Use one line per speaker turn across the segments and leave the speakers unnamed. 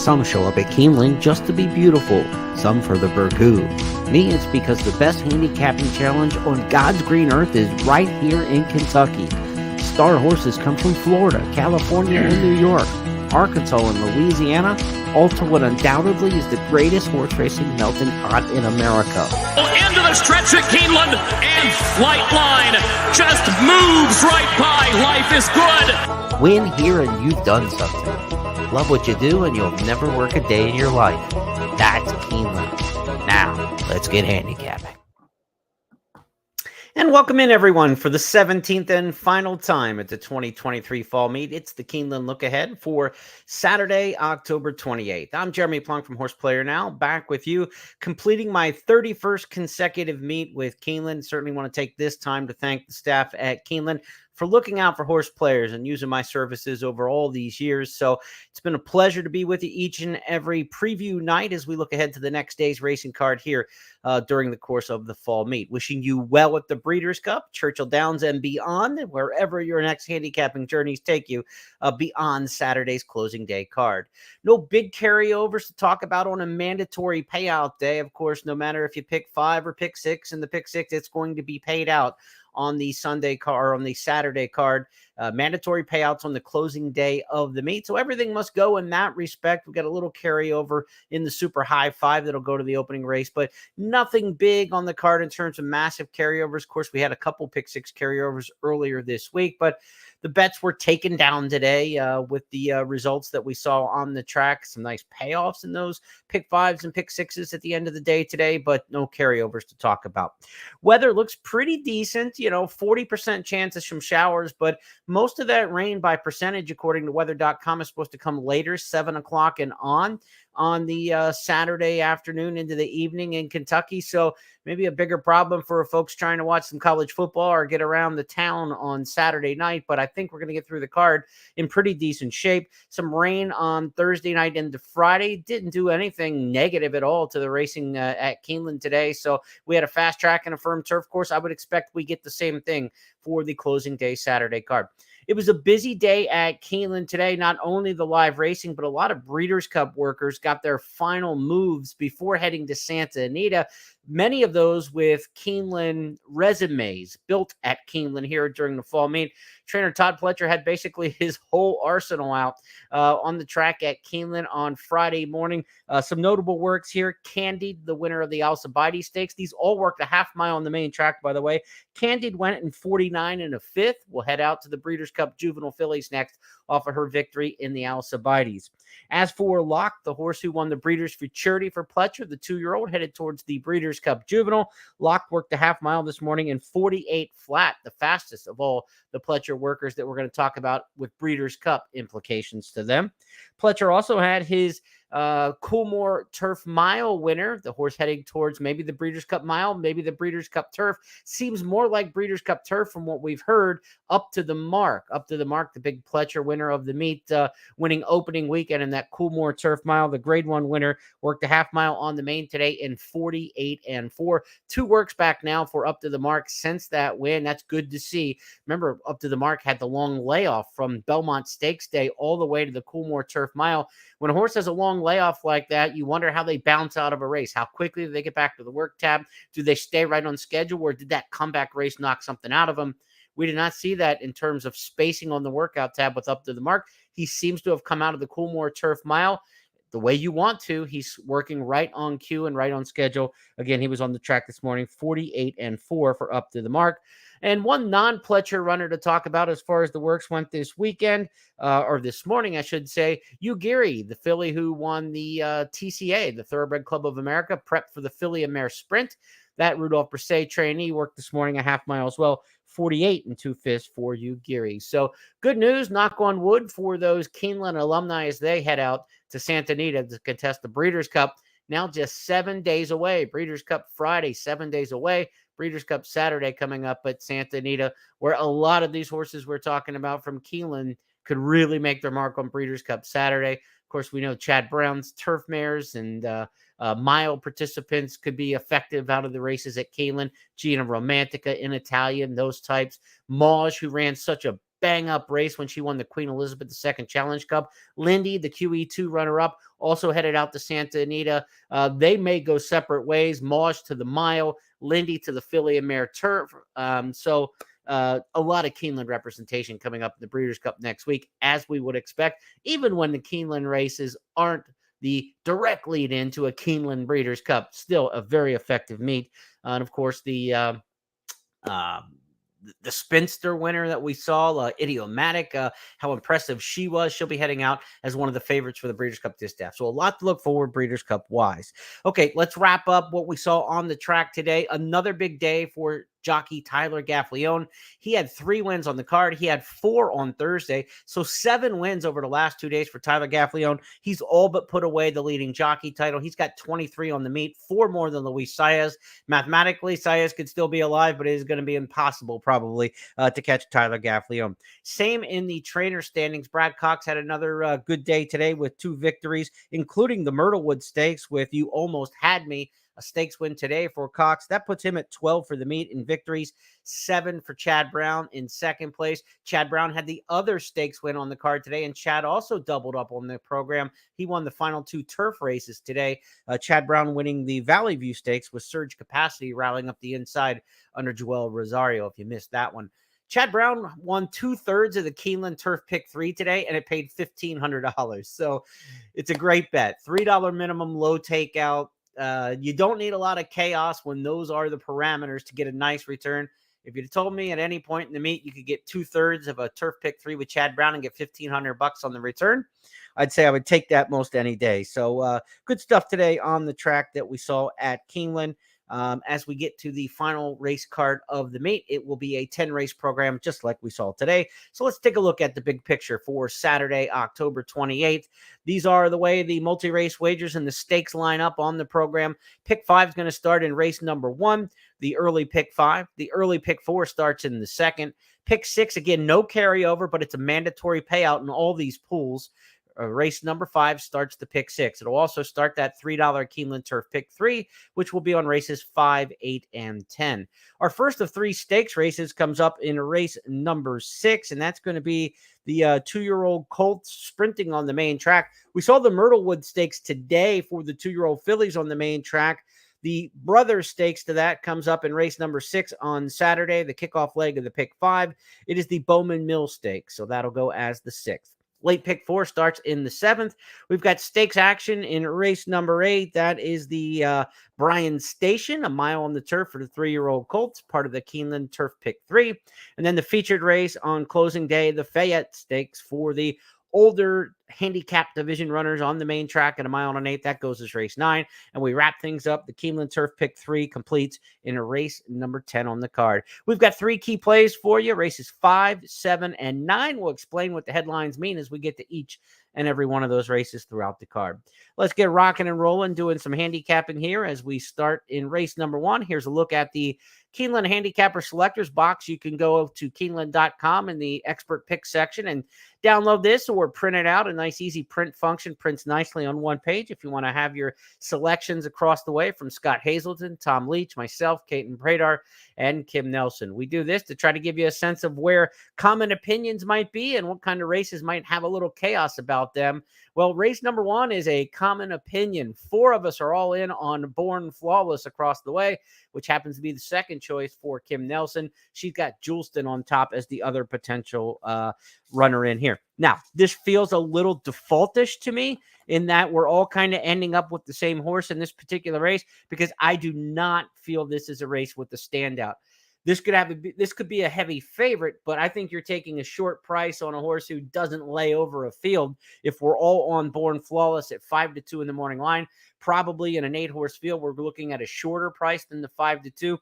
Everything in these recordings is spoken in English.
Some show up at Keeneland just to be beautiful, some for the burgoo. Me, it's because the best handicapping challenge on God's green earth is right here in Kentucky. Star horses come from Florida, California, and New York, Arkansas, and Louisiana, all to what undoubtedly is the greatest horse racing melting pot in America.
Into the stretch at Keeneland, and Flight Line just moves right by. Life is good.
Win here and you've done something. Love what you do and you'll never work a day in your life. That's Keeneland. Now, let's get handicapping. And welcome in, everyone, for the 17th and final time at the 2023 Fall Meet. It's the Keeneland Look Ahead for Saturday, October 28th. I'm Jeremy Plonk from Horse Player Now, back with you, completing my 31st consecutive meet with Keeneland. Certainly want to take this time to thank the staff at Keeneland for looking out for horse players and using my services over all these years. So it's been a pleasure to be with you each and every preview night as we look ahead to the next day's racing card here during the course of the fall meet. Wishing you well at the Breeders' Cup, Churchill Downs, and beyond, wherever your next handicapping journeys take you beyond Saturday's closing day card. No big carryovers to talk about on a mandatory payout day. Of course, no matter if you pick 5 or pick 6, in the pick 6, it's going to be paid out on the Sunday card, or on the Saturday card. Mandatory payouts on the closing day of the meet. So everything must go in that respect. We've got a little carryover in the super high 5 that'll go to the opening race, but nothing big on the card in terms of massive carryovers. Of course, we had a couple pick 6 carryovers earlier this week, but the bets were taken down today with the results that we saw on the track. Some nice payoffs in those pick 5s and pick 6s at the end of the day today, but no carryovers to talk about. Weather looks pretty decent, 40% chance of some showers, but most of that rain by percentage, according to weather.com, is supposed to come later, 7 o'clock and on the Saturday afternoon into the evening in Kentucky. So maybe a bigger problem for folks trying to watch some college football or get around the town on Saturday night. But I think we're going to get through the card in pretty decent shape. Some rain on Thursday night into Friday. Didn't do anything negative at all to the racing at Keeneland today. So we had a fast track and a firm turf course. I would expect we get the same thing for the closing day Saturday card. It was a busy day at Keeneland today, not only the live racing, but a lot of Breeders' Cup workers got their final moves before heading to Santa Anita. Many of those with Keeneland resumes built at Keeneland here during the fall meet. Trainer Todd Pletcher had basically his whole arsenal out on the track at Keeneland on Friday morning. Some notable works here. Candied, the winner of the Alcibiades Stakes. These all worked a half mile on the main track, by the way. Candied went in 49 1/5. We'll head out to the Breeders' Cup Juvenile Fillies next off of her victory in the Alcibiades. As for Locke, the horse who won the Breeders' Futurity for Pletcher, the 2-year-old headed towards the Breeders' Cup Juvenile. Locke worked a half mile this morning in 48 flat, the fastest of all the Pletcher workers that we're going to talk about with Breeders' Cup implications to them. Pletcher also had his Coolmore Turf Mile winner, the horse heading towards maybe the Breeders' Cup Mile, maybe the Breeders' Cup Turf. Seems more like Breeders' Cup Turf from what we've heard. Up to the Mark, the big Pletcher winner of the meet, winning opening weekend in that Coolmore Turf Mile. The grade 1 winner worked a half mile on the main today in 48 4. 2 works back now for Up to the Mark since that win. That's good to see. Remember, Up to the Mark had the long layoff from Belmont Stakes Day all the way to the Coolmore Turf Mile. When a horse has a long layoff like that, you wonder how they bounce out of a race. How quickly do they get back to the work tab? Do they stay right on schedule, or did that comeback race knock something out of them? We did not see that in terms of spacing on the workout tab with Up to the Mark. He seems to have come out of the Coolmore Turf Mile the way you want to. He's working right on cue and right on schedule. Again, he was on the track this morning, 48 4 for Up to the Mark. And one non-Pletcher runner to talk about as far as the works went this weekend, or this morning, I should say, Ugiri, the filly who won the TCA, the Thoroughbred Club of America, prepped for the Filly and Mare Sprint. That Rudolph Brisset trainee worked this morning a half mile as well, 48 2/5 for Ugiri. So good news, knock on wood, for those Keeneland alumni as they head out to Santa Anita to contest the Breeders' Cup. Now just 7 days away. Breeders' Cup Friday, 7 days away. Breeders' Cup Saturday coming up at Santa Anita, where a lot of these horses we're talking about from Keeneland could really make their mark on Breeders' Cup Saturday. Of course, we know Chad Brown's turf mares and mile participants could be effective out of the races at Keeneland. Gina Romantica in Italian, those types. Maj, who ran such a bang-up race when she won the Queen Elizabeth II Challenge Cup. Lindy, the QE2 runner-up, also headed out to Santa Anita. They may go separate ways. Mosh to the mile, Lindy to the filly and mare turf. A lot of Keeneland representation coming up in the Breeders' Cup next week, as we would expect, even when the Keeneland races aren't the direct lead into a Keeneland Breeders' Cup. Still a very effective meet. And of course, the spinster winner that we saw, Idiomatic, how impressive she was. She'll be heading out as one of the favorites for the Breeders' Cup Distaff. So a lot to look forward Breeders' Cup wise. Okay, let's wrap up what we saw on the track today. Another big day for jockey Tyler Gaffalione. He had 3 wins on the card. He had 4 on Thursday. So 7 wins over the last 2 days for Tyler Gaffalione. He's all but put away the leading jockey title. He's got 23 on the meet, 4 more than Luis Saez. Mathematically, Saez could still be alive, but it is going to be impossible probably to catch Tyler Gaffalione. Same in the trainer standings. Brad Cox had another good day today with 2 victories, including the Myrtlewood Stakes with You Almost Had Me, a stakes win today for Cox. That puts him at 12 for the meet in victories, 7 for Chad Brown in second place. Chad Brown had the other stakes win on the card today, and Chad also doubled up on the program. He won the final 2 turf races today. Chad Brown winning the Valley View Stakes with Surge Capacity rallying up the inside under Joel Rosario, if you missed that one. Chad Brown won 2/3 of the Keeneland Turf Pick 3 today, and it paid $1,500. So it's a great bet. $3 minimum, low takeout. You don't need a lot of chaos when those are the parameters to get a nice return. If you'd told me at any point in the meet you could get 2/3 of a turf pick 3 with Chad Brown and get $1,500 on the return, I'd say I would take that most any day. So good stuff today on the track that we saw at Keeneland. As we get to the final race card of the meet, it will be a 10-race program just like we saw today. So let's take a look at the big picture for Saturday, October 28th. These are the way the multi-race wagers and the stakes line up on the program. Pick 5 is going to start in race number 1, the early pick 5. The early pick 4 starts in the second. Pick 6, again, no carryover, but it's a mandatory payout in all these pools. Race number 5 starts the pick 6. It'll also start that $3 Keeneland Turf Pick 3, which will be on races 5, 8, and 10. Our first of 3 stakes races comes up in race number 6, and that's going to be the 2-year-old Colts sprinting on the main track. We saw the Myrtlewood Stakes today for the 2-year-old fillies on the main track. The Brothers Stakes to that comes up in race number 6 on Saturday, the kickoff leg of the pick 5. It is the Bowman Mill Stakes, so that'll go as the 6th. Late pick 4 starts in the 7th. We've got stakes action in race number 8. That is the Bryan Station, a mile on the turf for the 3-year-old Colts, part of the Keeneland Turf Pick 3. And then the featured race on closing day, the Fayette Stakes for the older handicap division runners on the main track at a mile and 1/8. That goes as race 9. And we wrap things up. The Keeneland Turf Pick 3 completes in a race number 10 on the card. We've got 3 key plays for you. Races 5, 7, and 9. We'll explain what the headlines mean as we get to each and every one of those races throughout the card. Let's get rocking and rolling, doing some handicapping here as we start in race number 1. Here's a look at the Keeneland Handicapper Selectors box. You can go to Keeneland.com in the expert pick section and download this or print it out. A nice, easy print function prints nicely on one page if you want to have your selections across the way from Scott Hazelton, Tom Leach, myself, Caton Pradar, and Kim Nelson. We do this to try to give you a sense of where common opinions might be and what kind of races might have a little chaos about them. Well, race number 1 is a common opinion. 4 of us are all in on Born Flawless across the way, which happens to be the second choice for Kim Nelson. She's got Juleston on top as the other potential runner in here. Now, this feels a little defaultish to me in that we're all kind of ending up with the same horse in this particular race because I do not feel this is a race with the standout. This could be a heavy favorite, but I think you're taking a short price on a horse who doesn't lay over a field. If we're all on Born Flawless at 5-2 in the morning line, probably in an 8-horse field, we're looking at a shorter price than the 5-2.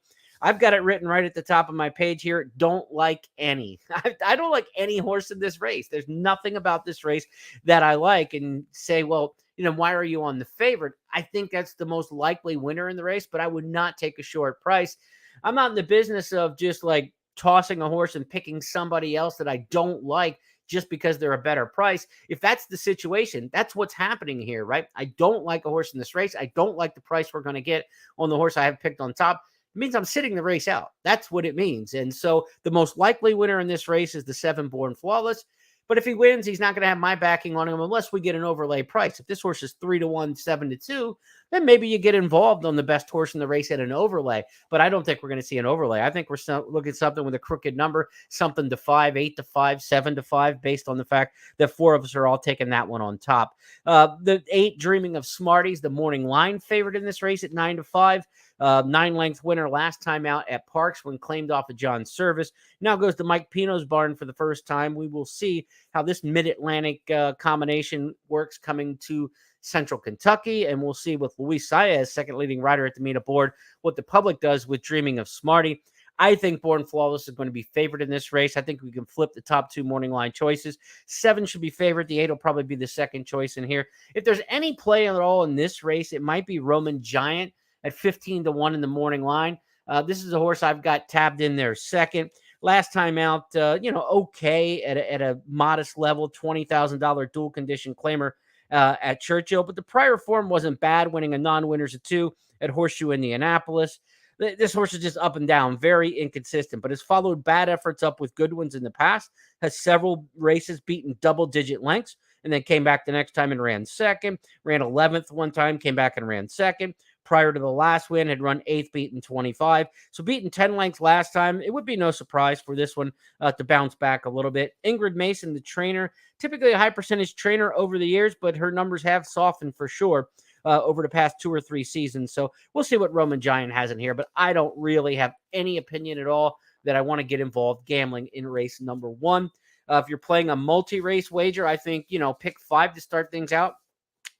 I've got it written right at the top of my page here. Don't like any. I don't like any horse in this race. There's nothing about this race that I like and say, well, why are you on the favorite? I think that's the most likely winner in the race, but I would not take a short price. I'm not in the business of just like tossing a horse and picking somebody else that I don't like just because they're a better price. If that's the situation, that's what's happening here, right? I don't like a horse in this race. I don't like the price we're going to get on the horse I have picked on top. it means I'm sitting the race out. That's what it means. And so the most likely winner in this race is the 7 Born Flawless. But if he wins, he's not going to have my backing on him unless we get an overlay price. If this horse is 3-1, 7-2, then maybe you get involved on the best horse in the race at an overlay. But I don't think we're going to see an overlay. I think we're looking at something with a crooked number, something to 5, 8-5, 7-5, based on the fact that 4 of us are all taking that one on top. The 8, Dreaming of Smarties, the morning line favorite in this race at 9-5. 9-length winner last time out at Parks when claimed off of John Service. Now goes to Mike Pino's barn for the first time. We will see how this Mid-Atlantic combination works coming to Central Kentucky, and we'll see with Luis Saez, second leading rider at the meet aboard, what the public does with Dreaming of Smarty. I think Born Flawless is going to be favored in this race. I think we can flip the top 2 morning line choices. 7 should be favored. The 8 will probably be the second choice in here. If there's any play at all in this race, it might be Roman Giant at 15-1 in the morning line. This is a horse I've got tabbed in there second. Last time out, okay at a modest level, $20,000 dual condition claimer at Churchill. But the prior form wasn't bad, winning a non-winners of 2 at Horseshoe Indianapolis. This horse is just up and down, very inconsistent, but has followed bad efforts up with good ones in the past, has several races beaten double-digit lengths, and then came back the next time and ran second, ran 11th one time, came back and ran second. Prior to the last win, had run 8th, beaten 25. So beaten 10 lengths last time. It would be no surprise for this one to bounce back a little bit. Ingrid Mason, the trainer, typically a high percentage trainer over the years, but her numbers have softened for sure over the past 2 or 3 seasons. So we'll see what Roman Giant has in here, but I don't really have any opinion at all that I want to get involved gambling in race number 1. If you're playing a multi-race wager, I think, pick 5 to start things out.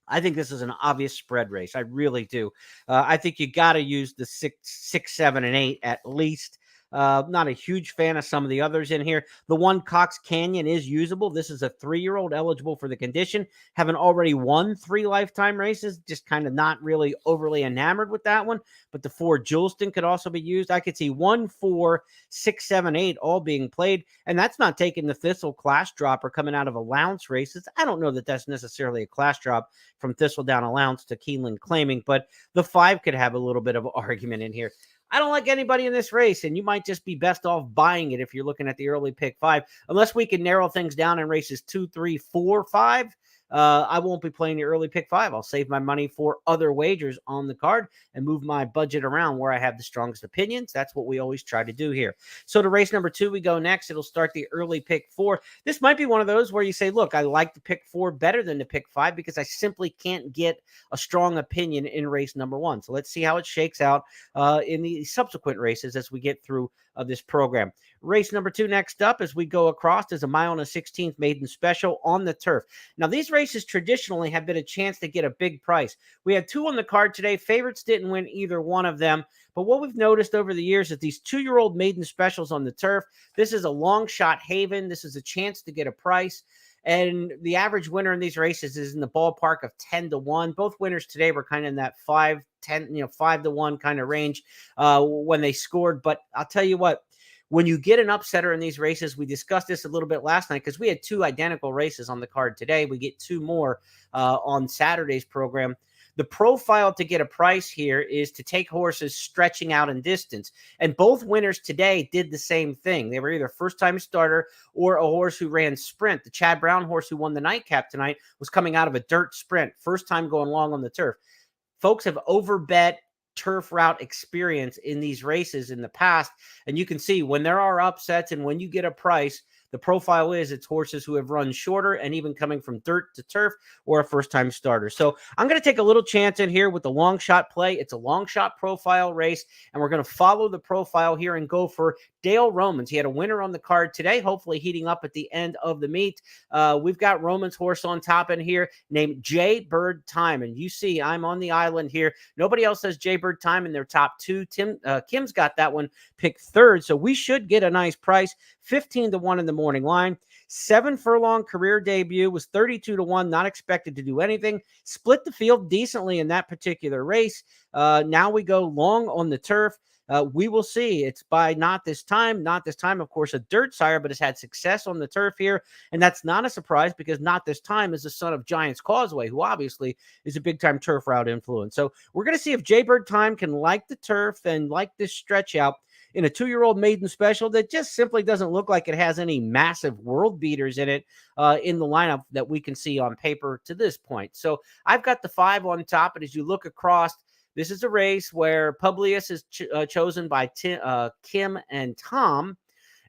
I think this is an obvious spread race. I really do. I think you got to use the 6, 7, and 8 at least. Not a huge fan of some of the others in here. The 1 Cox Canyon is usable. This is a 3-year-old eligible for the condition. Having already won 3 lifetime races, just kind of not really overly enamored with that one. But the 4 Juleston could also be used. I could see 1, 4, 6, 7, 8 all being played. And that's not taking the Thistle class dropper coming out of allowance races. I don't know that that's necessarily a class drop from Thistle down allowance to Keeneland claiming, but the 5 could have a little bit of argument in here. I don't like anybody in this race, and you might just be best off buying it if you're looking at the early pick 5. Unless we can narrow things down in races 2, 3, 4, 5, I won't be playing the early pick 5. I'll save my money for other wagers on the card and move my budget around where I have the strongest opinions. That's what we always try to do here. So to race number 2, we go next. It'll start the early pick 4. This might be one of those where you say, look, I like the pick 4 better than the pick 5 because I simply can't get a strong opinion in race number 1. So let's see how it shakes out in the subsequent races as we get through this program. Race number 2 next up as we go across is a 1.16 mile maiden special on the turf. Now, these races traditionally have been a chance to get a big price. We had 2 on the card today. Favorites didn't win either one of them. But what we've noticed over the years is these 2-year-old maiden specials on the turf. This is a long shot haven. This is a chance to get a price. And the average winner in these races is in the ballpark of 10-1. Both winners today were kind of in that 5, 10, 5-1 kind of range when they scored. But I'll tell you what, when you get an upsetter in these races, we discussed this a little bit last night because we had 2 identical races on the card today. We get 2 more on Saturday's program. The profile to get a price here is to take horses stretching out in distance. And both winners today did the same thing. They were either first-time starter or a horse who ran sprint. The Chad Brown horse who won the nightcap tonight was coming out of a dirt sprint, first time going long on the turf. Folks have overbet turf route experience in these races in the past. And you can see when there are upsets and when you get a price, the profile is it's horses who have run shorter and even coming from dirt to turf or a first-time starter. So I'm going to take a little chance in here with the long shot play. It's a long shot profile race, and we're going to follow the profile here and go for Dale Romans. He had a winner on the card today, hopefully heating up at the end of the meet. We've got Romans' horse on top in here named Jay Bird Time. And you see I'm on the island here. Nobody else has Jay Bird Time in their top 2. Kim's got that one picked 3rd. So we should get a nice price. 15-1 in the morning line. 7 furlong career debut, was 32-1, not expected to do anything. Split the field decently in that particular race. Now we go long on the turf. We will see. It's by Not This Time. Not This Time, of course, a dirt sire, but has had success on the turf here. And that's not a surprise because Not This Time is the son of Giants Causeway, who obviously is a big-time turf route influence. So we're going to see if Jaybird Time can like the turf and like this stretch out in a 2-year-old maiden special that just simply doesn't look like it has any massive world beaters in it in the lineup that we can see on paper to this point. So I've got the 5 on top, and as you look across, this is a race where Publius is chosen by Kim and Tom.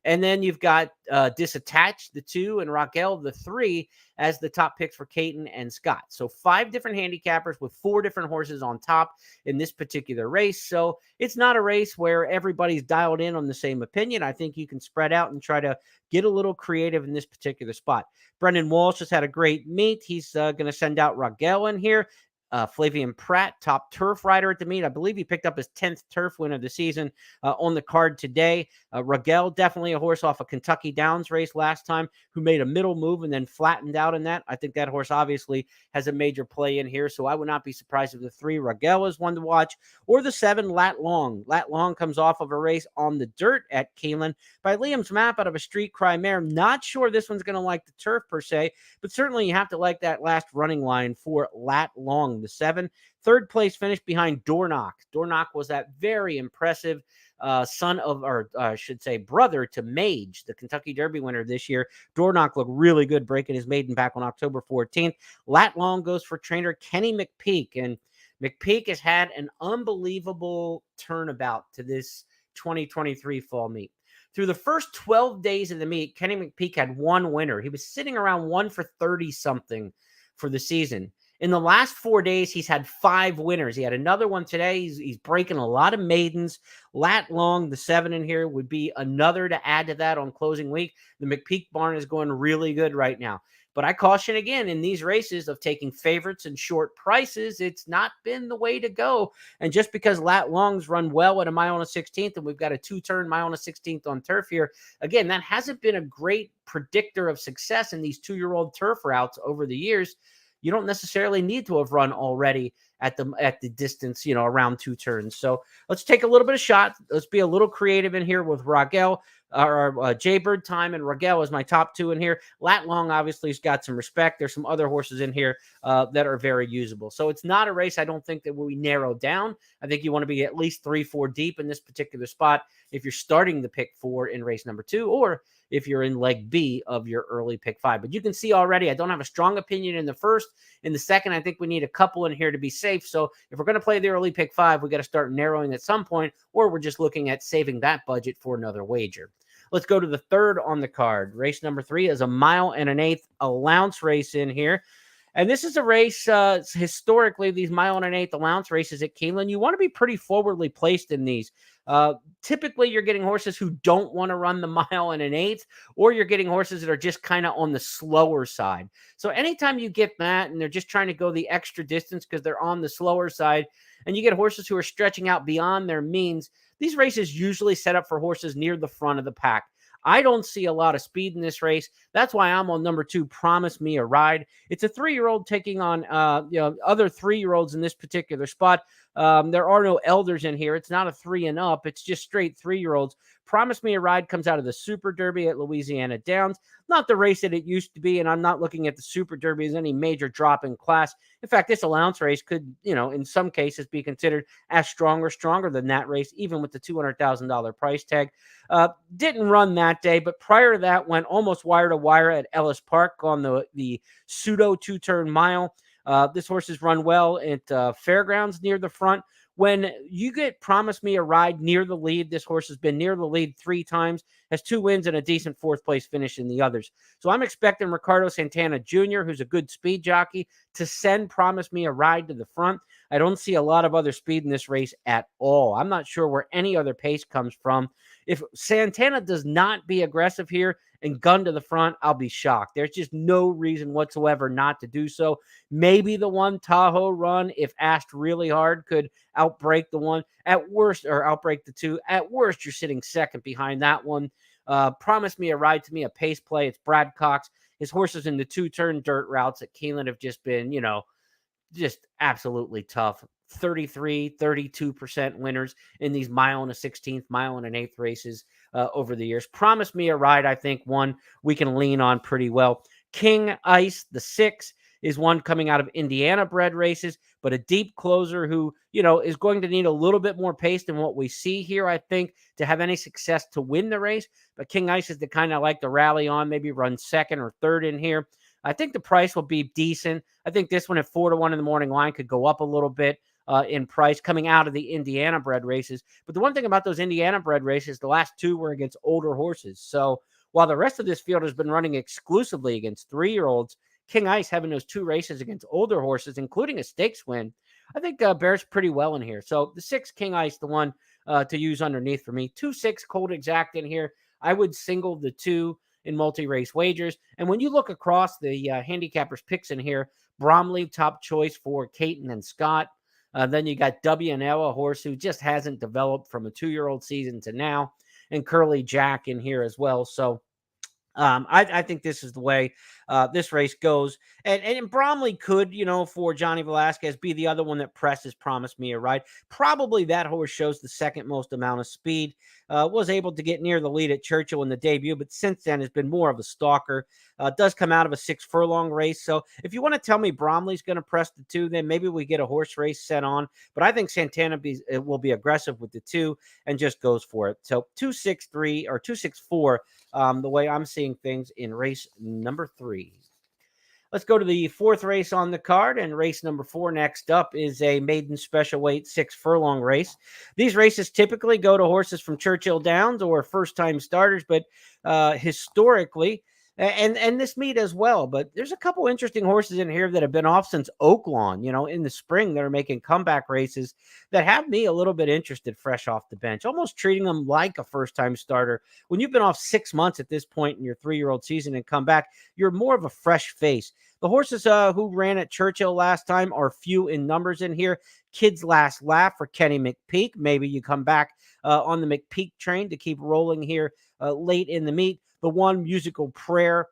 And then you've got Disattached, the 2, and Raquel, the 3, as the top picks for Caton and Scott. So 5 different handicappers with 4 different horses on top in this particular race. So it's not a race where everybody's dialed in on the same opinion. I think you can spread out and try to get a little creative in this particular spot. Brendan Walsh has had a great meet. He's going to send out Raquel in here. Flavian Pratt, top turf rider at the meet. I believe he picked up his 10th turf win of the season on the card today. Raquel, definitely a horse off a Kentucky Downs race last time who made a middle move and then flattened out in that. I think that horse obviously has a major play in here, so I would not be surprised if the 3, Raquel, is one to watch, or the 7, Lat Long. Lat Long comes off of a race on the dirt at Keeneland by Liam's Map out of a Street Cry mare. Not sure this one's going to like the turf per se, but certainly you have to like that last running line for Lat Long, the 7. Third place finish behind Doorknock. Doorknock was that very impressive son of, or I should say brother to Mage, the Kentucky Derby winner this year. Doorknock looked really good breaking his maiden back on October 14th. Lat Long goes for trainer Kenny McPeak, and McPeak has had an unbelievable turnabout to this 2023 fall meet. Through the first 12 days of the meet, Kenny McPeak had 1 winner. He was sitting around 1 for 30-something for the season. In the last 4 days, he's had 5 winners. He had another one today. He's breaking a lot of maidens. Lat Long, the 7 in here, would be another to add to that on closing week. The McPeak barn is going really good right now. But I caution again, in these races of taking favorites and short prices, it's not been the way to go. And just because Lat Long's run well at a mile and a 16th, and we've got a 2-turn mile and a 16th on turf here, again, that hasn't been a great predictor of success in these 2-year-old turf routes over the years. You don't necessarily need to have run already at the distance, around 2 turns. So let's take a little bit of shot. Let's be a little creative in here with Raquel, or Jaybird Time and Raquel as my top 2 in here. Lat Long obviously has got some respect. There's some other horses in here that are very usable. So it's not a race I don't think that we narrow down. I think you want to be at least 3-4 deep in this particular spot if you're starting the pick 4 in race number 2, or if you're in leg B of your early pick 5. But you can see already, I don't have a strong opinion in the first. In the second, I think we need a couple in here to be safe. So if we're going to play the early pick 5, we got to start narrowing at some point, or we're just looking at saving that budget for another wager. Let's go to the 3rd on the card. Race number 3 is a 1.125 allowance race in here. And this is a race, historically, these 1.125 allowance races at Keeneland, you want to be pretty forwardly placed in these. Typically, you're getting horses who don't want to run the 1.125, or you're getting horses that are just kind of on the slower side. So anytime you get that and they're just trying to go the extra distance because they're on the slower side, and you get horses who are stretching out beyond their means, these races usually set up for horses near the front of the pack. I don't see a lot of speed in this race. That's why I'm on number 2, Promise Me a Ride. It's a 3-year-old taking on other 3-year-olds in this particular spot. There are no elders in here. It's not a 3 and up. It's just straight 3-year-olds. Promise Me a Ride comes out of the Super Derby at Louisiana Downs. Not the race that it used to be, and I'm not looking at the Super Derby as any major drop in class. In fact, this allowance race could, in some cases be considered as strong or stronger than that race, even with the $200,000 price tag. Didn't run that day, but prior to that went almost wire to wire at Ellis Park on the pseudo 2-turn mile. This horse has run well at Fairgrounds near the front. When you get Promise Me a Ride near the lead, this horse has been near the lead 3 times, has 2 wins and a decent 4th place finish in the others. So I'm expecting Ricardo Santana Jr., who's a good speed jockey, to send Promise Me a Ride to the front. I don't see a lot of other speed in this race at all. I'm not sure where any other pace comes from. If Santana does not be aggressive here and gun to the front, I'll be shocked. There's just no reason whatsoever not to do so. Maybe the one Tahoe run, if asked really hard, could outbreak the one. At worst, or outbreak the 2. At worst, you're sitting second behind that one. Promise Me a Ride, to me, a pace play. It's Brad Cox. His horses in the 2-turn dirt routes at Keeneland have just been, just absolutely tough. 32% winners in these mile and a 16th, mile and an eighth races over the years. Promise Me a Ride, I think, one we can lean on pretty well. King Ice, the 6, is one coming out of Indiana bred races, but a deep closer who, is going to need a little bit more pace than what we see here, I think, to have any success to win the race. But King Ice is the kind I like to rally on, maybe run second or third in here. I think the price will be decent. I think this one at 4-1 in the morning line could go up a little bit in price coming out of the Indiana bred races. But the one thing about those Indiana bred races, the last 2 were against older horses. So while the rest of this field has been running exclusively against 3-year-olds, King Ice having those 2 races against older horses, including a stakes win, I think bears pretty well in here. So the 6 King Ice, the one to use underneath for me. 2-6 Cold Exact in here. I would single the 2 in multi-race wagers. And when you look across the handicappers picks in here, Bromley, top choice for Caton and Scott. Then you got W&L, a horse who just hasn't developed from a 2-year-old season to now, and Curly Jack in here as well. So I think this is the way this race goes. And Bromley could, for Johnny Velasquez, be the other one that presses Promise Me a Ride. Probably that horse shows the second most amount of speed. Was able to get near the lead at Churchill in the debut, but since then has been more of a stalker. Does come out of a 6-furlong race. So if you want to tell me Bromley's going to press the 2, then maybe we get a horse race set on. But I think Santana will be aggressive with the 2 and just goes for it. So 2-6-3 or 2-6-4, the way I'm seeing things in race number 3. Let's go to the 4th race on the card, and race number 4 next up is a maiden special weight 6-furlong race. These races typically go to horses from Churchill Downs or first-time starters, but historically, and this meet as well, but there's a couple interesting horses in here that have been off since Oaklawn, in the spring that are making comeback races that have me a little bit interested fresh off the bench, almost treating them like a first-time starter. When you've been off 6 months at this point in your 3-year-old season and come back, you're more of a fresh face. The horses who ran at Churchill last time are few in numbers in here. Kid's Last Laugh for Kenny McPeak. Maybe you come back on the McPeak train to keep rolling here late in the meet. The one Musical Prayer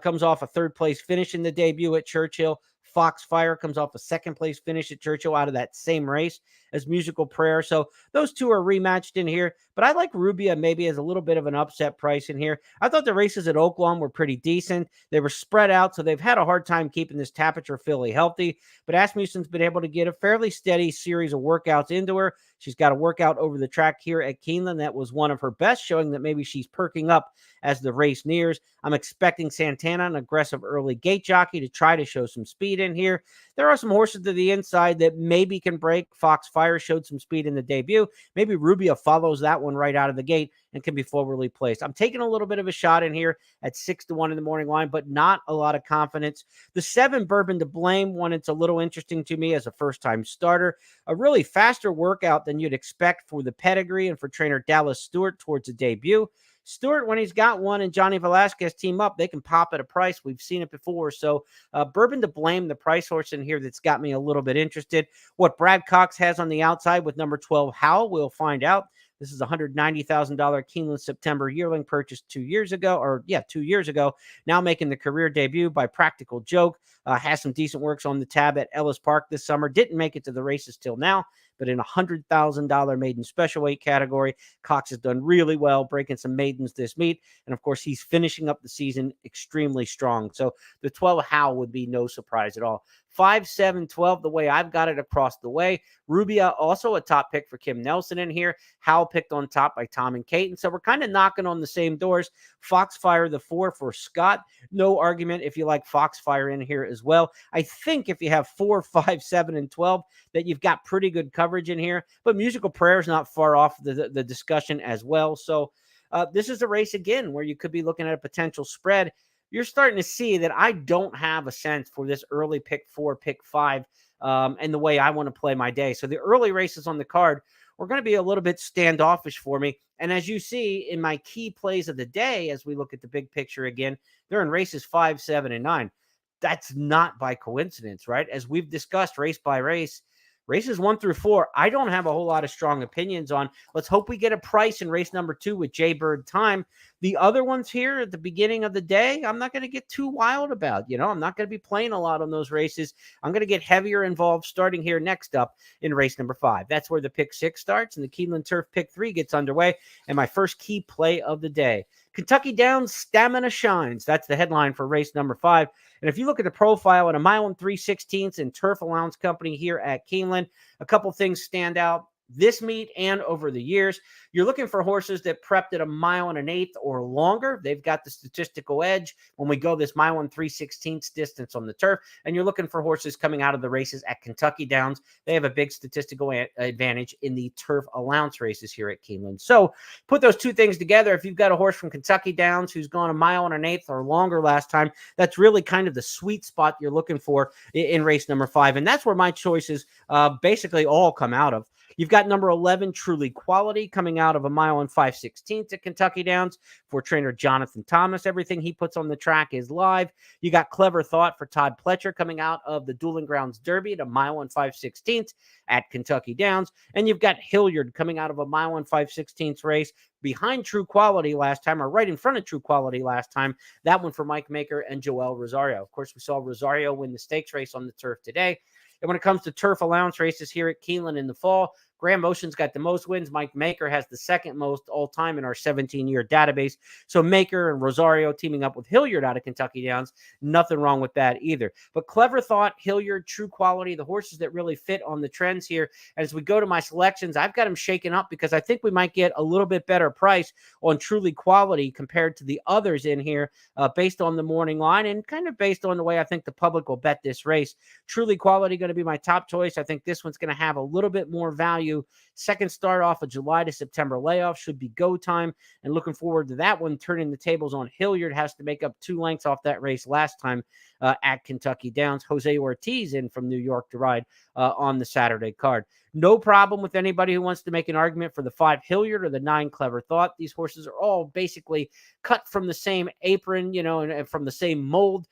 comes off a 3rd-place finish in the debut at Churchill. Foxfire comes off a 2nd-place finish at Churchill out of that same race as Musical Prayer. So those 2 are rematched in here. But I like Rubia maybe as a little bit of an upset price in here. I thought the races at Oaklawn were pretty decent. They were spread out, so they've had a hard time keeping this Tapiture filly healthy. But Asmussen's been able to get a fairly steady series of workouts into her. She's got a workout over the track here at Keeneland. That was one of her best, showing that maybe she's perking up as the race nears. I'm expecting Santana, an aggressive early gate jockey, to try to show some speed in here. There are some horses to the inside that maybe can break. Foxfire showed some speed in the debut. Maybe Rubia follows that one right out of the gate and can be forwardly placed. I'm taking a little bit of a shot in here at 6-1 in the morning line, but not a lot of confidence. The 7 Bourbon to Blame one, it's a little interesting to me as a first-time starter. A really faster workout than you'd expect for the pedigree and for trainer Dallas Stewart towards the debut. Stewart, when he's got one and Johnny Velasquez team up, they can pop at a price. We've seen it before. So Bourbon to Blame, the price horse in here that's got me a little bit interested. What Brad Cox has on the outside with number 12, Howell, we'll find out. This is a $190,000 Keeneland September yearling purchased 2 years ago, 2 years ago. Now making the career debut by Practical Joke. Has some decent works on the tab at Ellis Park this summer. Didn't make it to the races till now, but in a $100,000 maiden special weight category, Cox has done really well, breaking some maidens this meet. And of course, he's finishing up the season extremely strong. So the 12 Howell would be no surprise at all. 5, 7, 12, the way I've got it across the way. Rubia, also a top pick for Kim Nelson in here. Howell picked on top by Tom and Caton. So we're kind of knocking on the same doors. Foxfire, the 4 for Scott. No argument if you like Foxfire in here as well. I think if you have 4, 5, 7, and 12, that you've got pretty good coverage in here. But Musical Prayer is not far off the discussion as well. So this is a race, again, where you could be looking at a potential spread. You're starting to see that I don't have a sense for this early pick 4, pick 5, and the way I want to play my day. So the early races on the card are going to be a little bit standoffish for me. And as you see in my key plays of the day, as we look at the big picture again, they're in races 5, 7, and 9. That's not by coincidence, right? As we've discussed race by race, races 1 through 4, I don't have a whole lot of strong opinions on. Let's hope we get a price in race number 2 with Jaybird Time. The other ones here at the beginning of the day, I'm not going to get too wild about. I'm not going to be playing a lot on those races. I'm going to get heavier involved starting here next up in race number 5. That's where the pick 6 starts, and the Keeneland Turf pick 3 gets underway. And my first key play of the day, Kentucky Downs Stamina Shines. That's the headline for race number 5. And if you look at the profile at a mile and 3/16 and Turf Allowance Company here at Keeneland, a couple things stand out. This meet and over the years, you're looking for horses that prepped at a mile and an eighth or longer. They've got the statistical edge when we go this mile and 3/16 distance on the turf. And you're looking for horses coming out of the races at Kentucky Downs. They have a big statistical advantage in the turf allowance races here at Keeneland. So put those two things together. If you've got a horse from Kentucky Downs who's gone a mile and an eighth or longer last time, that's really kind of the sweet spot you're looking for in race number 5. And that's where my choices basically all come out of. You've got number 11, Truly Quality, coming out of a mile and 5/16 at Kentucky Downs for trainer Jonathan Thomas. Everything he puts on the track is live. You got Clever Thought for Todd Pletcher coming out of the Dueling Grounds Derby at a mile and 5/16 at Kentucky Downs. And you've got Hilliard coming out of a mile and 5/16 race behind True Quality last time, or right in front of True Quality last time. That one for Mike Maker and Joel Rosario. Of course, we saw Rosario win the stakes race on the turf today. And when it comes to turf allowance races here at Keeneland in the fall, Graham Motion's got the most wins. Mike Maker has the second most all time in our 17-year database. So Maker and Rosario teaming up with Hilliard out of Kentucky Downs. Nothing wrong with that either. But Clever Thought, Hilliard, True Quality, the horses that really fit on the trends here. As we go to my selections, I've got them shaken up because I think we might get a little bit better price on Truly Quality compared to the others in here based on the morning line and kind of based on the way I think the public will bet this race. Truly Quality going to be my top choice. I think this one's going to have a little bit more value. Second start off of July to September layoff should be go time, and looking forward to that one. Turning the tables on Hilliard, has to make up 2 lengths off that race last time at Kentucky Downs. Jose Ortiz in from New York to ride on the Saturday card. No problem with anybody who wants to make an argument for the 5 Hilliard or the 9 Clever Thought. These horses are all basically cut from the same apron, and from the same mold.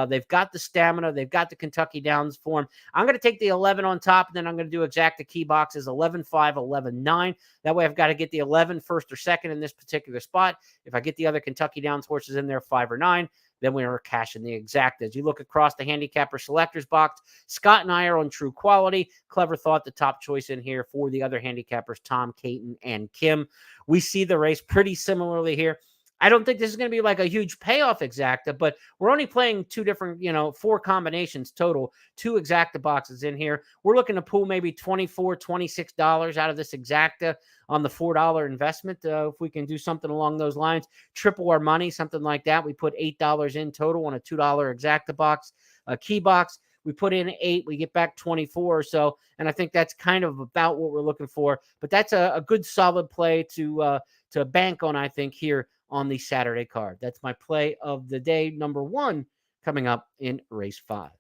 They've got the stamina. They've got the Kentucky Downs form. I'm going to take the 11 on top, and then I'm going to do exacta key boxes 11-5, 11-9. That way I've got to get the 11 first or second in this particular spot. If I get the other Kentucky Downs horses in there, 5 or 9, then we are cashing the exactas. You look across the handicapper selectors box, Scott and I are on True Quality. Clever Thought, the top choice in here for the other handicappers, Tom, Caton, and Kim. We see the race pretty similarly here. I don't think this is going to be like a huge payoff exacta, but we're only playing 2 different, 4 combinations total, 2 exacta boxes in here. We're looking to pull maybe $24, $26 out of this exacta on the $4 investment. If we can do something along those lines, triple our money, something like that. We put $8 in total on a $2 exacta box, a key box. We put in 8, we get back 24 or so. And I think that's kind of about what we're looking for. But that's a good solid play to bank on, I think, here on the Saturday card. That's my play of the day, number 1, coming up in race 5.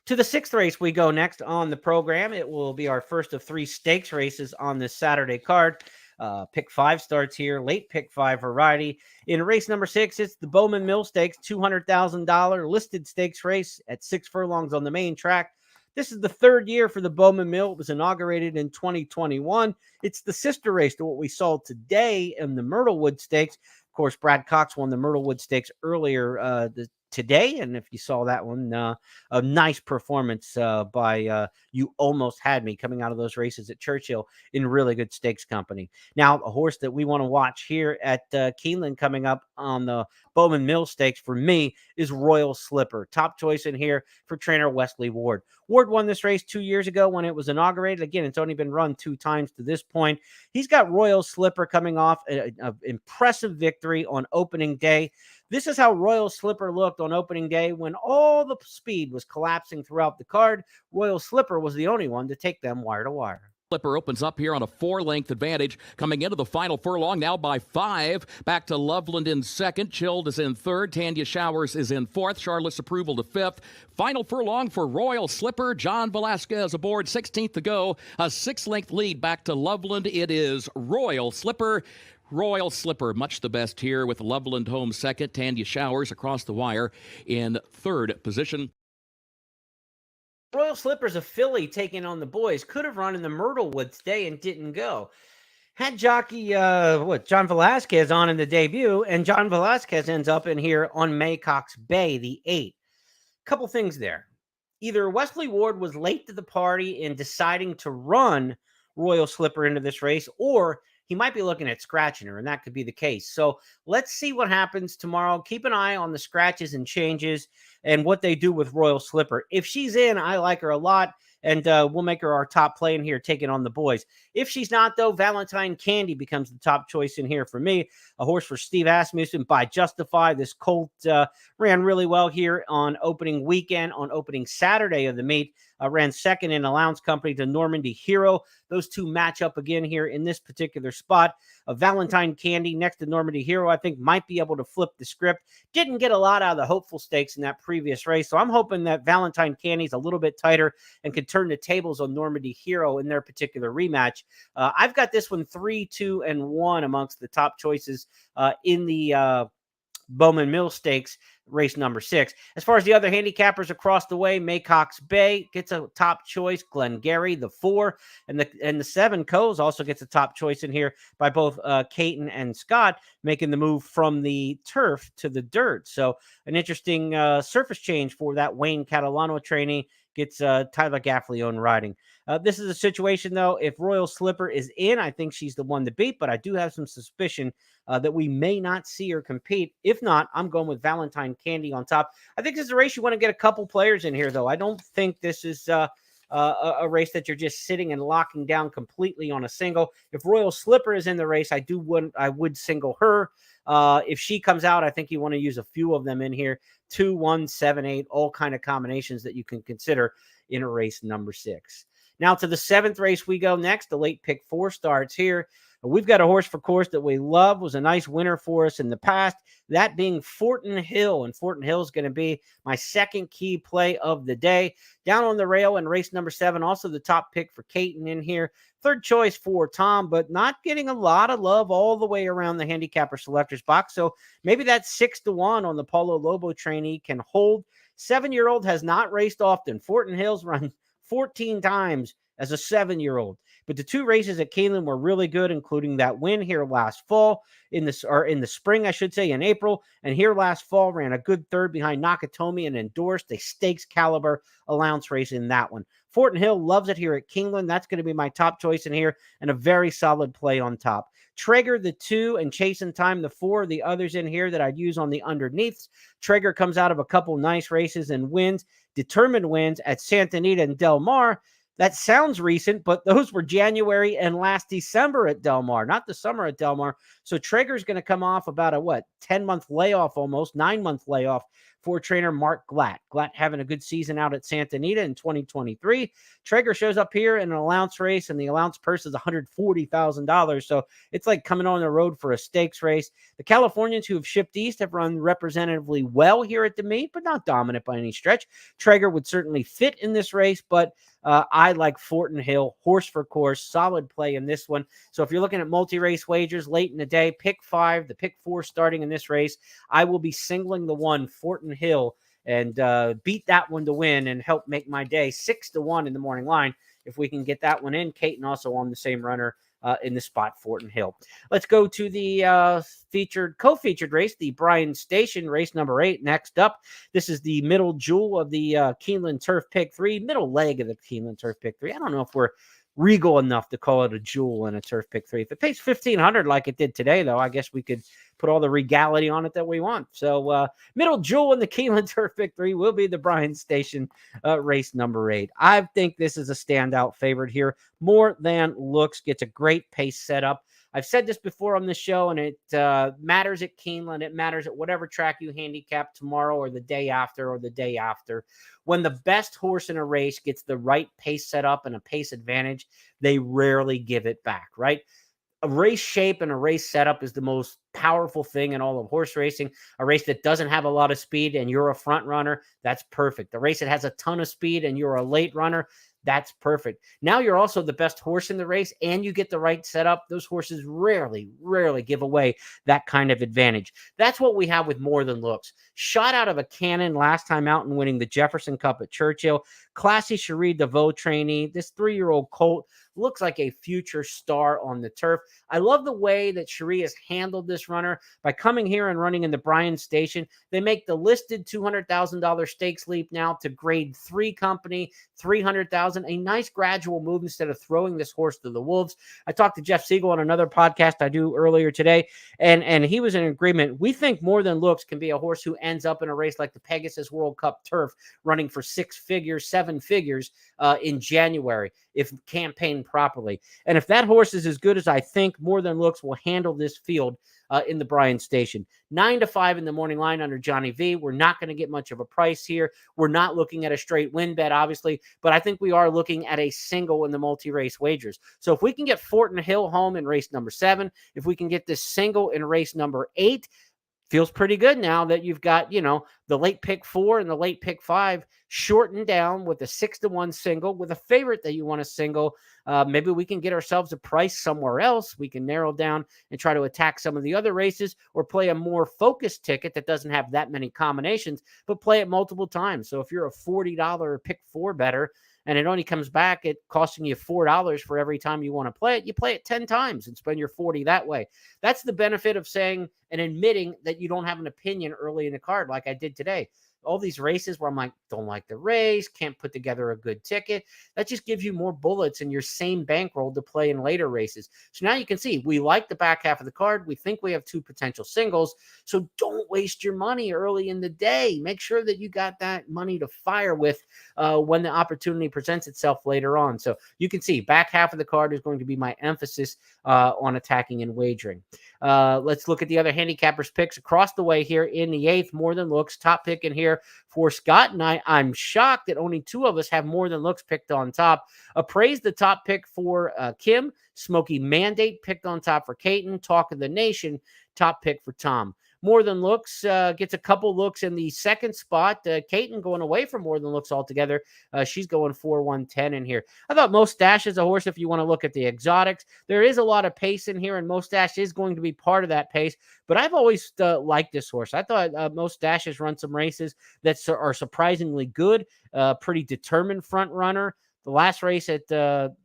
To the 6th race we go next on the program. It will be our first of 3 stakes races on this Saturday card. Pick 5 starts here, late pick 5 variety. In race number 6, it's the Bowman Mill Stakes, $200,000 listed stakes race at 6 furlongs on the main track. This is the 3rd year for the Bowman Mill. It was inaugurated in 2021. It's the sister race to what we saw today in the Myrtlewood Stakes. Of course, Brad Cox won the Myrtlewood Stakes earlier today, and if you saw that one, a nice performance by You Almost Had Me, coming out of those races at Churchill in really good stakes company. Now, a horse that we want to watch here at Keeneland coming up on the Bowman Mill Stakes for me is Royal Slipper. Top choice in here for trainer Wesley Ward. Ward won this race 2 years ago when it was inaugurated. Again, it's only been run 2 times to this point. He's got Royal Slipper coming off an impressive victory on opening day. This is how Royal Slipper looked on opening day when all the speed was collapsing throughout the card. Royal Slipper was the only one to take them wire to wire.
Slipper opens up here on a 4-length advantage, coming into the final furlong now by 5. Back to Loveland in second. Chilled is in third. Tanya Showers is in fourth. Charlotte's Approval to fifth. Final furlong for Royal Slipper. John Velasquez aboard, 16th to go. A 6-length lead back to Loveland. It is Royal Slipper. Royal Slipper, much the best here with Loveland home second. Tanya Showers across the wire in third position.
Royal Slipper's a filly taking on the boys. Could have run in the Myrtlewood today and didn't go. Had jockey John Velasquez on in the debut, and John Velasquez ends up in here on Maycock's Bay, the 8. Couple things there. Either Wesley Ward was late to the party in deciding to run Royal Slipper into this race, or he might be looking at scratching her, and that could be the case. So let's see what happens tomorrow. Keep an eye on the scratches and changes and what they do with Royal Slipper. If she's in, I like her a lot, and we'll make her our top play in here, taking on the boys. If she's not, though, Valentine Candy becomes the top choice in here for me. A horse for Steve Asmussen by Justify. This colt ran really well here on opening weekend, on opening Saturday of the meet. Ran second in allowance company to Normandy Hero. Those two match up again here in this particular spot. Valentine Candy next to Normandy Hero, I think, might be able to flip the script. Didn't get a lot out of the hopeful stakes in that previous race, so I'm hoping that Valentine Candy's a little bit tighter and can turn the tables on Normandy Hero in their particular rematch. I've got this one 3, 2, and 1 amongst the top choices in the Bowman Mill Stakes, race number 6. As far as the other handicappers across the way, Maycock's Bay gets a top choice. Glengarry, the 4, and the 7, Coles, also gets a top choice in here by both Caton and Scott, making the move from the turf to the dirt. So an interesting surface change for that Wayne Catalano trainee. Gets Tyler Gaffleone riding. This is a situation, though, if Royal Slipper is in, I think she's the one to beat, but I do have some suspicion that we may not see her compete. If not, I'm going with Valentine Candy on top. I think this is a race you want to get a couple players in here, though. I don't think this is a race that you're just sitting and locking down completely on a single. If Royal Slipper is in the race, I would single her. If she comes out, I think you want to use a few of them in here. 2, 1, 7, 8, all kind of combinations that you can consider in a race number 6. Now to the 7th race we go next. The late pick 4 starts here. We've got a horse for course that we love. Was a nice winner for us in the past. That being Fortin Hill. And Fortin Hill is going to be my second key play of the day. Down on the rail in race number 7. Also the top pick for Caton in here. Third choice for Tom, but not getting a lot of love all the way around the handicapper selectors box. So maybe that 6-1 on the Paulo Lobo trainee can hold. 7-year-old has not raced often. Fortin Hill's run 14 times as a 7-year-old. But the 2 races at Keeneland were really good, including that win here last fall, in the spring, I should say, in April. And here last fall ran a good third behind Nakatomi and endorsed a stakes caliber allowance race in that one. Fortin Hill loves it here at Keeneland. That's going to be my top choice in here, and a very solid play on top. Traeger, the 2, and Chasing Time, the 4, the others in here that I'd use on the underneaths. Traeger comes out of a couple nice races and wins, determined wins at Santa Anita and Del Mar. That sounds recent, but those were January and last December at Del Mar, not the summer at Del Mar. So Traeger's going to come off about a 10-month layoff, almost 9-month layoff for trainer Mark Glatt. Glatt having a good season out at Santa Anita in 2023. Traeger shows up here in an allowance race, and the allowance purse is $140,000. So it's like coming on the road for a stakes race. The Californians who have shipped east have run representatively well here at the meet, but not dominant by any stretch. Traeger would certainly fit in this race, but I like Fortin Hill, horse for course, solid play in this one. So if you're looking at multi-race wagers late in the day, pick 5, the pick 4 starting in this race, I will be singling the 1, Fortin Hill, and beat that one to win and help make my day 6-1 in the morning line if we can get that one in. Caton also on the same runner in the spot, Fortin Hill. Let's go to the co-featured race, the Bryan Station, race number 8. Next up, this is the middle jewel of the Keeneland Turf Pick 3, middle leg of the Keeneland Turf Pick 3. I don't know if we're regal enough to call it a jewel in a Turf Pick 3. If it pays $1,500 like it did today, though, I guess we could put all the regality on it that we want. So middle jewel in the Keeneland Turf Pick 3 will be the Bryan Station race number 8. I think this is a standout favorite here. More than looks, gets a great pace setup. I've said this before on the show, and it matters at Keeneland. It matters at whatever track you handicap tomorrow or the day after or the day after. When the best horse in a race gets the right pace setup and a pace advantage, they rarely give it back, right? A race shape and a race setup is the most powerful thing in all of horse racing. A race that doesn't have a lot of speed and you're a front runner, that's perfect. A race that has a ton of speed and you're a late runner, that's perfect. Now you're also the best horse in the race and you get the right setup. Those horses rarely give away that kind of advantage. That's what we have with More Than Looks. Shot out of a cannon last time out and winning the Jefferson Cup at Churchill. Classy Cherie DeVoe trainee. This 3-year-old colt looks like a future star on the turf. I love the way that Cherie has handled this runner by coming here and running in the Bryan Station. They make the listed $200,000 stakes leap now to grade 3 company, $300,000, a nice gradual move instead of throwing this horse to the wolves. I talked to Jeff Siegel on another podcast I do earlier today, and he was in agreement. We think More Than Looks can be a horse who ends up in a race like the Pegasus World Cup Turf, running for 6 figures, 7 figures in January if campaigned properly. And if that horse is as good as I think, More Than Looks will handle this field in the Bryan Station. 9-5 in the morning line under Johnny V. We're not going to get much of a price here. We're not looking at a straight win bet, obviously, but I think we are looking at a single in the multi-race wagers. So if we can get Fortin Hill home in race number 7, if we can get this single in race number 8, feels pretty good now that you've got, the late pick 4 and the late pick 5 shortened down with a 6-1 single with a favorite that you want to single. Maybe we can get ourselves a price somewhere else. We can narrow down and try to attack some of the other races or play a more focused ticket that doesn't have that many combinations, but play it multiple times. So if you're a $40 pick 4 better, and it only comes back at costing you $4 for every time you want to play it, you play it 10 times and spend your 40 that way. That's the benefit of saying and admitting that you don't have an opinion early in the card like I did today. All these races where I'm like, don't like the race, can't put together a good ticket. That just gives you more bullets in your same bankroll to play in later races. So now you can see we like the back half of the card. We think we have 2 potential singles. So don't waste your money early in the day. Make sure that you got that money to fire with when the opportunity presents itself later on. So you can see back half of the card is going to be my emphasis on attacking and wagering. Let's look at the other handicappers picks across the way here in the 8th. More Than Looks, top pick in here for Scott and I'm shocked that only 2 of us have More Than Looks picked on top. Appraise the top pick for Kim. Smoky Mandate picked on top for Caton. Talk of the Nation, top pick for Tom. More Than Looks gets a couple looks in the 2nd spot. Caton going away from More Than Looks altogether. She's going 4-1-10 in here. I thought Mustache is a horse if you want to look at the exotics. There is a lot of pace in here, and Mustache is going to be part of that pace. But I've always liked this horse. I thought Mustache has run some races that are surprisingly good. Pretty determined front runner. The last race at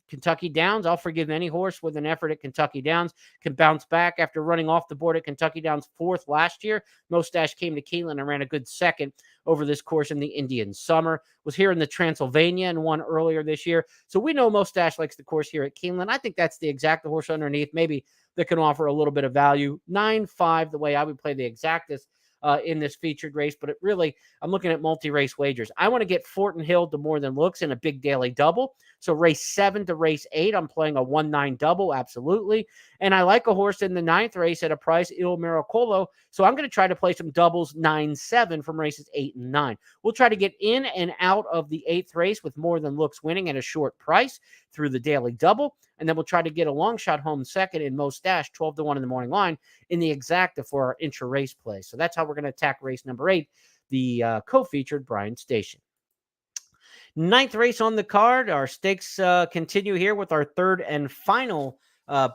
Kentucky Downs, I'll forgive any horse with an effort at Kentucky Downs, can bounce back after running off the board at Kentucky Downs 4th last year. Mustache came to Keeneland and ran a good 2nd over this course in the Indian Summer. Was here in the Transylvania and won earlier this year. So we know Mustache likes the course here at Keeneland. I think that's the exact horse underneath, maybe that can offer a little bit of value. 9-5, the way I would play the exactest in this featured race, but I'm looking at multi-race wagers. I want to get Fortin Hill to More Than Looks in a big daily double. So race 7 to race 8, I'm playing a 1-9 double, absolutely. And I like a horse in the 9th race at a price, Il Miracolo. So I'm going to try to play some doubles 9-7 from races 8 and 9. We'll try to get in and out of the 8th race with More Than Looks winning at a short price through the daily double. And then we'll try to get a long shot home 2nd in Mustache, 12-1 in the morning line in the exacta for our intra-race play. So that's how we're going to attack race number 8, the co-featured Bryan Station. 9th race on the card. Our stakes continue here with our 3rd and final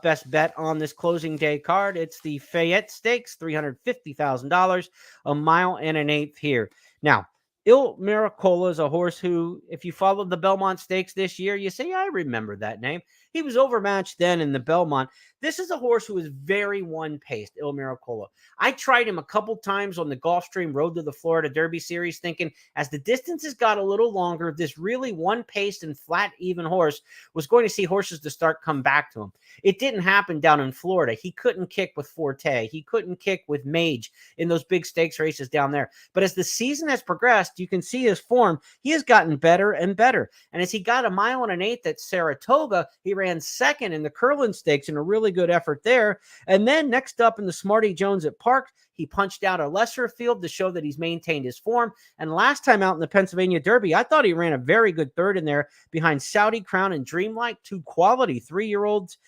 best bet on this closing day card. It's the Fayette Stakes, $350,000, a mile and an 1/8 here. Now, Il Miracolo is a horse who, if you followed the Belmont Stakes this year, you say, I remember that name. He was overmatched then in the Belmont. This is a horse who is very one-paced, Il Miracolo. I tried him a couple times on the Gulfstream Road to the Florida Derby Series, thinking as the distances got a little longer, this really one-paced and flat, even horse was going to see horses to start come back to him. It didn't happen down in Florida. He couldn't kick with Forte. He couldn't kick with Mage in those big stakes races down there. But as the season has progressed, you can see his form. He has gotten better and better. And as he got a mile and an 1/8 at Saratoga, he ran 2nd in the Curlin Stakes in a really good effort there. And then next up in the Smarty Jones at Park, he punched out a lesser field to show that he's maintained his form. And last time out in the Pennsylvania Derby, I thought he ran a very good 3rd in there behind Saudi Crown and Dreamlight, 2 quality 3-year-olds.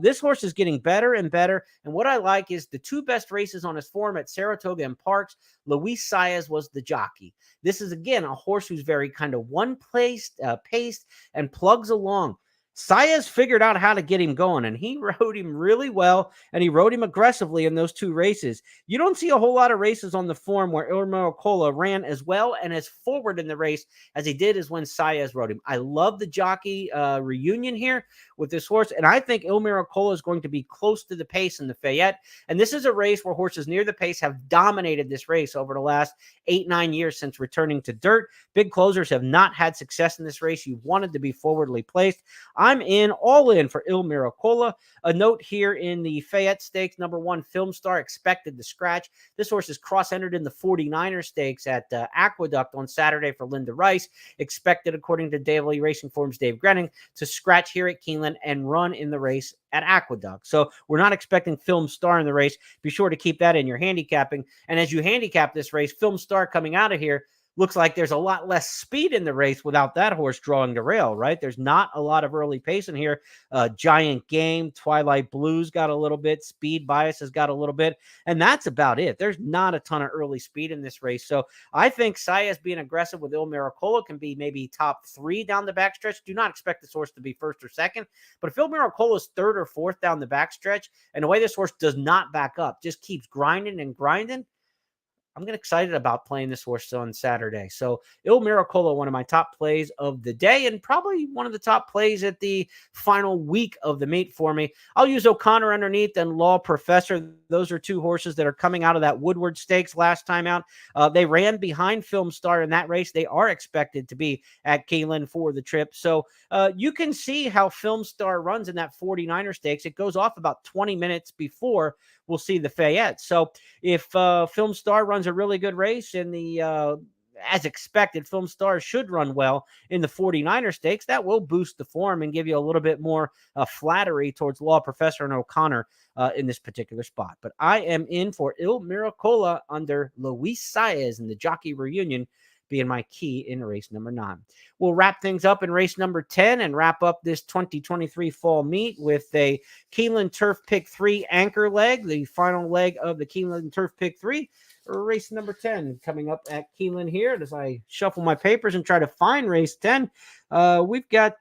This horse is getting better and better. And what I like is the 2 best races on his form at Saratoga and Parks. Luis Saez was the jockey. This is, again, a horse who's very kind of one-paced, paced, and plugs along. Saez figured out how to get him going, and he rode him really well, and he rode him aggressively in those 2 races. You don't see a whole lot of races on the form where Il Miracolo ran as well and as forward in the race as he did is when Saez rode him. I love the jockey reunion here with this horse, and I think Il Miracolo is going to be close to the pace in the Fayette, and this is a race where horses near the pace have dominated this race over the last 8-9 years since returning to dirt. Big closers have not had success in this race. You wanted to be forwardly placed. I'm all in for Il Miracolo. A note here in the Fayette Stakes, number 1, Film Star expected to scratch. This horse is cross-entered in the 49er Stakes at Aqueduct on Saturday for Linda Rice. Expected, according to Daily Racing Form's Dave Grenning, to scratch here at Keeneland and run in the race at Aqueduct. So we're not expecting Film Star in the race. Be sure to keep that in your handicapping. And as you handicap this race, Film Star coming out of here looks like there's a lot less speed in the race without that horse drawing the rail, right? There's not a lot of early pace in here. Giant Game, Twilight Blues got a little bit. Speed Bias has got a little bit. And that's about it. There's not a ton of early speed in this race. So I think Saez being aggressive with Il Miracolo can be maybe top 3 down the backstretch. Do not expect this horse to be first or second. But if Il Miracolo is 3rd or 4th down the backstretch, and the way this horse does not back up, just keeps grinding and grinding, I'm getting excited about playing this horse on Saturday. So Il Miracolo, one of my top plays of the day and probably one of the top plays at the final week of the meet for me. I'll use O'Connor underneath and Law Professor. Those are 2 horses that are coming out of that Woodward Stakes last time out. They ran behind Film Star in that race. They are expected to be at Keeneland for the trip. So you can see how Film Star runs in that 49er Stakes. It goes off about 20 minutes before we'll see the Fayette. So if Film Star runs a really good race in the as expected, Film Star should run well in the 49er Stakes. That will boost the form and give you a little bit more flattery towards Law Professor and O'Connor in this particular spot. But I am in for Il Miracolo under Luis Saez in the jockey reunion, being my key in race number 9. We'll wrap things up in race number 10 and wrap up this 2023 fall meet with a Keeneland Turf Pick 3 anchor leg, the final leg of the Keeneland Turf Pick 3. Race number 10 coming up at Keeneland here. As I shuffle my papers and try to find race 10, we've got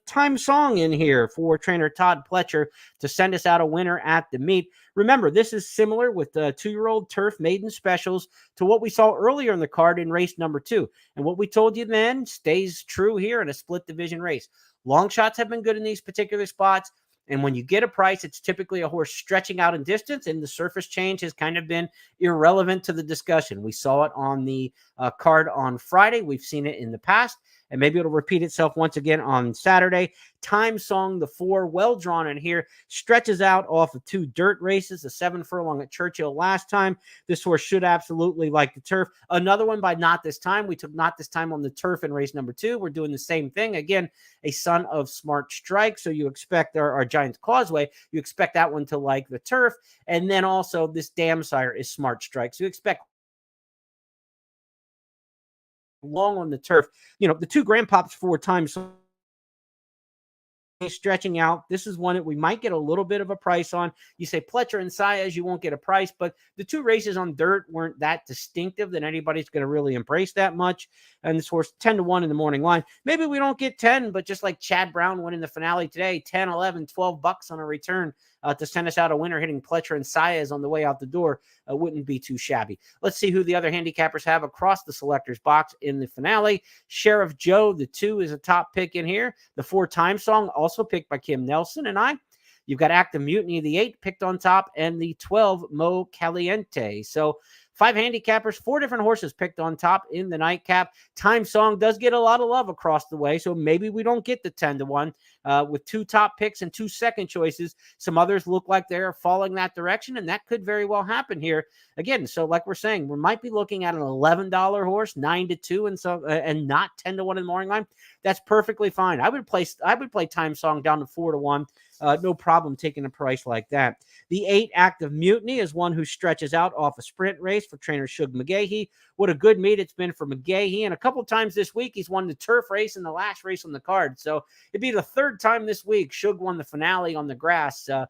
Time Song in here for trainer Todd Pletcher to send us out a winner at the meet. Remember, this is similar with the 2-year-old turf maiden specials to what we saw earlier in the card in race number 2. And what we told you then stays true here in a split division race. Long shots have been good in these particular spots. And when you get a price, it's typically a horse stretching out in distance, and the surface change has kind of been irrelevant to the discussion. We saw it on the card on Friday. We've seen it in the past, and maybe it'll repeat itself once again on Saturday. Time Song, the 4, well drawn in here, stretches out off of 2 dirt races, a 7 furlong at Churchill last time. This horse should absolutely like the turf. Another one by Not This Time. We took Not This Time on the turf in race number 2. We're doing the same thing. Again, a son of Smart Strike, so you expect our Giants Causeway, you expect that one to like the turf. And then also this Dam Sire is Smart Strike, so you expect long on the turf. You know, the 2 grand pops 4 times stretching out. This is one that we might get a little bit of a price on. You say Pletcher and Saez, you won't get a price, but the 2 races on dirt weren't that distinctive that anybody's going to really embrace that much. And this horse 10-1 in the morning line. Maybe we don't get 10, but just like Chad Brown winning the finale today, 10, 11, 12 bucks on a return to send us out a winner hitting Pletcher and Saez on the way out the door wouldn't be too shabby. Let's see who the other handicappers have across the selectors box in the finale. Sheriff Joe, the 2 is a top pick in here. The 4 Time Song, also picked by Kim Nelson and I. You've got Active Mutiny, the 8 picked on top, and the 12 Mo Caliente. So 5 handicappers, 4 different horses picked on top in the nightcap. Time Song does get a lot of love across the way, so maybe we don't get the 10-1 with 2 top picks and 2 second choices. Some others look like they're falling that direction, and that could very well happen here. Again, so like we're saying, we might be looking at an $11 horse, 9-2, and not 10-1 in the morning line. That's perfectly fine. I would play Time Song down to 4-1. No problem taking a price like that. The 8 Active Mutiny is one who stretches out off a sprint race. for trainer Shug McGahee. What a good meet it's been for McGahee. And a couple times this week, he's won the turf race and the last race on the card. So it'd be the third time this week Shug won the finale on the grass to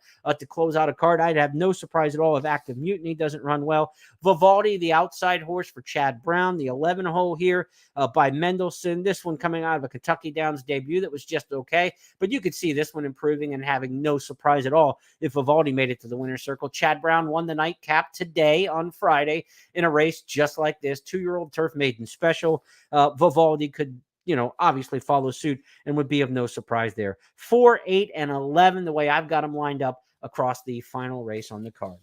close out a card. I'd have no surprise at all if Active Mutiny doesn't run well. Vivaldi, the outside horse for Chad Brown, the 11 hole here by Mendelssohn. This one coming out of a Kentucky Downs debut that was just okay. But you could see this one improving and having no surprise at all if Vivaldi made it to the winner's circle. Chad Brown won the nightcap today on Friday in a race just like this. 2-year-old turf maiden special. Vivaldi could, obviously follow suit and would be of no surprise there. 4, 8, and 11, the way I've got them lined up across the final race on the card.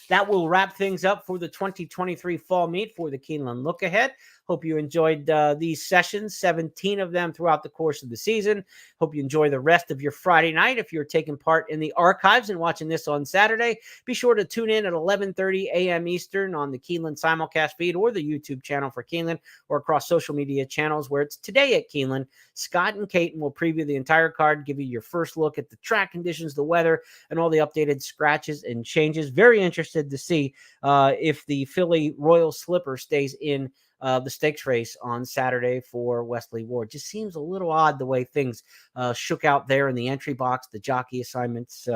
That will wrap things up for the 2023 fall meet for the Keeneland Look Ahead. Hope you enjoyed these sessions, 17 of them throughout the course of the season. Hope you enjoy the rest of your Friday night. If you're taking part in the archives and watching this on Saturday, be sure to tune in at 11:30 a.m. Eastern on the Keeneland simulcast feed or the YouTube channel for Keeneland, or across social media channels where it's Today at Keeneland. Scott and Caton will preview the entire card, give you your first look at the track conditions, the weather, and all the updated scratches and changes. Very interested to see if the Philly Royal Slipper stays in the stakes race on Saturday for Wesley Ward. Just seems a little odd the way things shook out there in the entry box, the jockey assignments,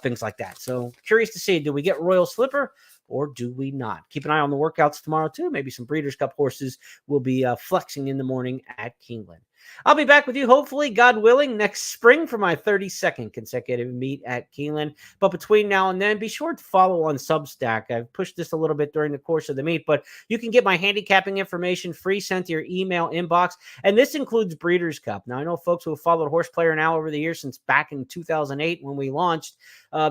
things like that. So curious to see, do we get Royal Slipper or do we not? Keep an eye on the workouts tomorrow too. Maybe some Breeders' Cup horses will be flexing in the morning at Keeneland. I'll be back with you, hopefully, God willing, next spring for my 32nd consecutive meet at Keeneland. But between now and then, be sure to follow on Substack. I've pushed this a little bit during the course of the meet, but you can get my handicapping information free sent to your email inbox. And this includes Breeders' Cup. Now, I know folks who have followed Horse Player now over the years, since back in 2008 when we launched,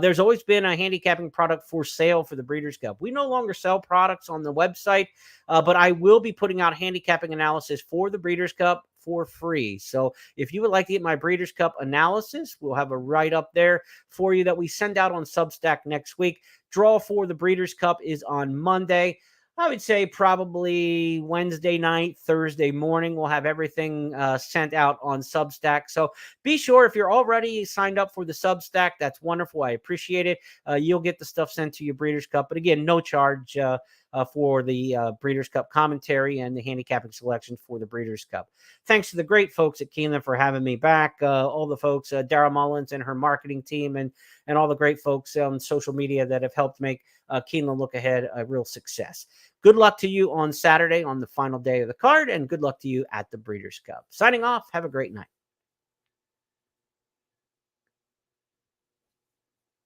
there's always been a handicapping product for sale for the Breeders' Cup. We no longer sell products on the website, but I will be putting out handicapping analysis for the Breeders' Cup for free. So if you would like to get my Breeders' Cup analysis, we'll have a write-up there for you that we send out on Substack next week. Draw for the Breeders' Cup is on Monday. I would say probably Wednesday night, Thursday morning, we'll have everything sent out on Substack. So be sure, if you're already signed up for the Substack, that's wonderful. I appreciate it. You'll get the stuff sent to your Breeders' Cup. But again, no charge for the Breeders' Cup commentary and the handicapping selections for the Breeders' Cup. Thanks to the great folks at Keeneland for having me back. All the folks, Dara Mullins and her marketing team, and all the great folks on social media that have helped make Keeneland Look Ahead a real success. Good luck to you on Saturday on the final day of the card, and good luck to you at the Breeders' Cup. Signing off. Have a great night.